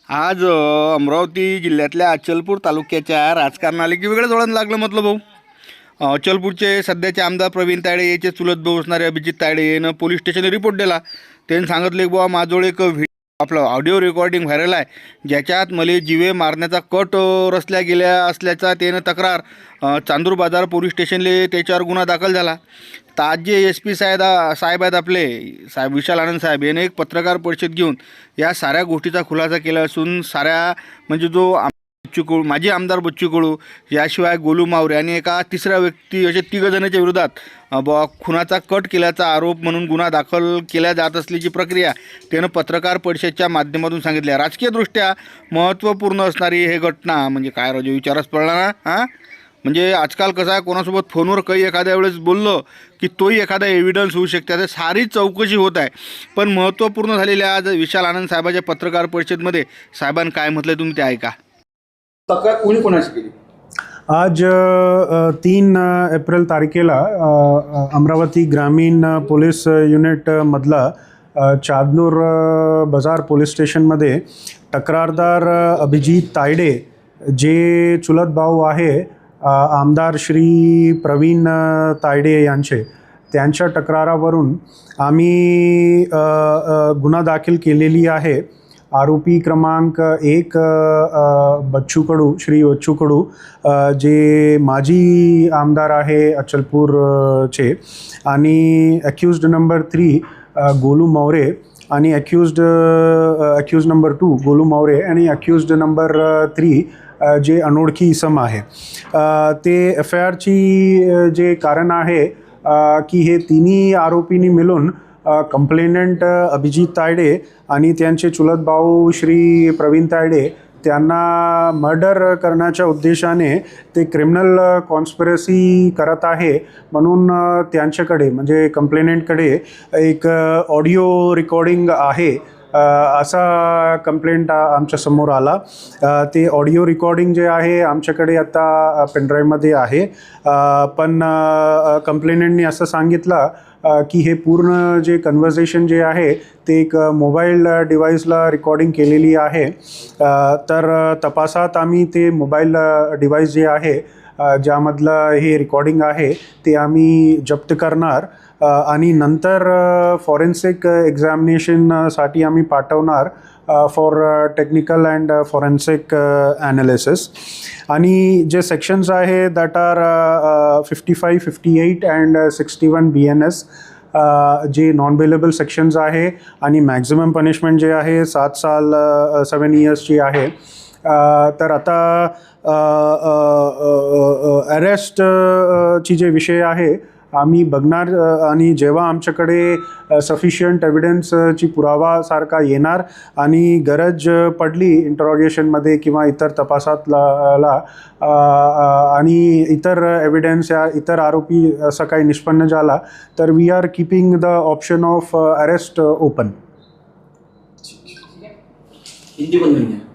आज अमरावती जिल्ह्यातल्या अचलपूर तालुक्याच्या राजकारणाला की वेगळंच वळण लागलं म्हटलं भाऊ. अचलपूरचे सध्याचे आमदार प्रवीण तायडे याचे चुलत भाऊ असणारे अभिजित तायडे यानं पोलीस स्टेशनला रिपोर्ट दिला. त्यांनी सांगितले की बाबा माझजवळ एक आपलं ऑडिओ रेकॉर्डिंग व्हायरल आहे, ज्याच्यात मला जीवे मारण्याचा कट रचल्या गेल्या असल्याचा त्यानं तक्रार चांदूर बाजार पोलीस स्टेशनले त्याच्यावर गुन्हा दाखल झाला. तर आज जे SP साहेब आहेत आपले साहेब विशाल आनंद साहेब याने एक पत्रकार परिषद घेऊन या साऱ्या गोष्टीचा खुलासा केला असून साऱ्या म्हणजे जो बच्चू कडू माजी आमदार बच्चू कडू याशिवाय गोलू मावरे आणि एका तिसऱ्या व्यक्ती असे तिघजणांच्या विरोधात खुनाचा कट केल्याचा आरोप म्हणून गुन्हा दाखल केला जात असल्याची प्रक्रिया त्यानं पत्रकार परिषदेच्या माध्यमातून सांगितली आहे. राजकीयदृष्ट्या महत्त्वपूर्ण असणारी हे घटना म्हणजे काय राजू विचारच पडला ना. म्हणजे आजकाल कसं आहे, कोणासोबत फोनवर काही एखाद्या वेळेस बोललो की तोही एखादा एव्हिडन्स होऊ शकते. ते सारी चौकशी होत आहे. पण महत्त्वपूर्ण झालेल्या आज विशाल आनंद साहेबाच्या पत्रकार परिषदेमध्ये साहेबांनी काय म्हटलं तुम्ही ते ऐका. तक्रार कोणी कोणाची केली? आज 3 एप्रिल तारखेला अमरावती ग्रामीण पोलीस युनिटमधला चांदूर बाजार पोलीस स्टेशनमध्ये तक्रारदार अभिजित तायडे जे चुलत भाऊ आहे आमदार श्री प्रवीण तायडे यांचे, त्यांच्या तक्रारावरून आम्ही गुन्हा दाखल केलेली आहे. आरोपी क्रमांक 1 बच्चू कडू, श्री बच्चू कडू जे माजी आमदार आहे अचलपूरचे, आणि अक्यूज्ड नंबर 3 गोलू मावरे, आणि अक्यूज्ड नंबर 2 गोलू मावरे, आणि अक्यूज्ड नंबर 3 जे अनोळखी इसम आहे. ते FIRची जे कारण आहे की हे तिन्ही आरोपींनी मिळून कंप्लेनंट अभिजित तायडे आणि त्यांचे चुलत भाऊ श्री प्रवीण तायडे त्यांना मर्डर करण्याच्या उद्देशाने ते क्रिमिनल कॉन्स्पिरसी करत आहे. म्हणून त्यांच्याकडे म्हणजे कंप्लेनंटकडे एक ऑडिओ रेकॉर्डिंग आहे असा कंप्लेंट आमच्या समोर आला. ते ऑडिओ रेकॉर्डिंग जे आहे आमच्याकडे आता पेनड्राईव्हमध्ये आहे. पण कंप्लेनंटनी असं सांगितलं की हे पूर्ण जे कन्व्हर्सेशन जे आहे ते एक मोबाईल डिव्हाइसला रेकॉर्डिंग केलेली आहे. तर तपासात आम्ही ते मोबाईल डिव्हाइस जे आहे ज्यामधलं हे रेकॉर्डिंग आहे ते आम्ही जप्त करणार आणि नंतर फॉरेन्सिक एक्झामिनेशनसाठी आम्ही पाठवणार for technical and forensic analysis. आणि जे सेक्शन्स आहे दॅट आर 55, 58 अँड 61 BNS जे नॉन बेलेबल सेक्शन्स आहे, आणि मॅक्झिमम पनिशमेंट जे आहे 7 साल 7 इयर्सची आहे. तर आता अरेस्टची जे विषय आहे आम्ही बघणार, आणि जेव्हा आमच्याकडे सफिशियंट एव्हिडन्सची पुरावासारखा येणार आणि गरज पडली इंटरॉगेशनमध्ये किंवा इतर तपासातला आणि इतर एव्हिडन्स या इतर आरोपी असं काही निष्पन्न झाला तर we are keeping the option of arrest open. Hindi बंद नाही आहे.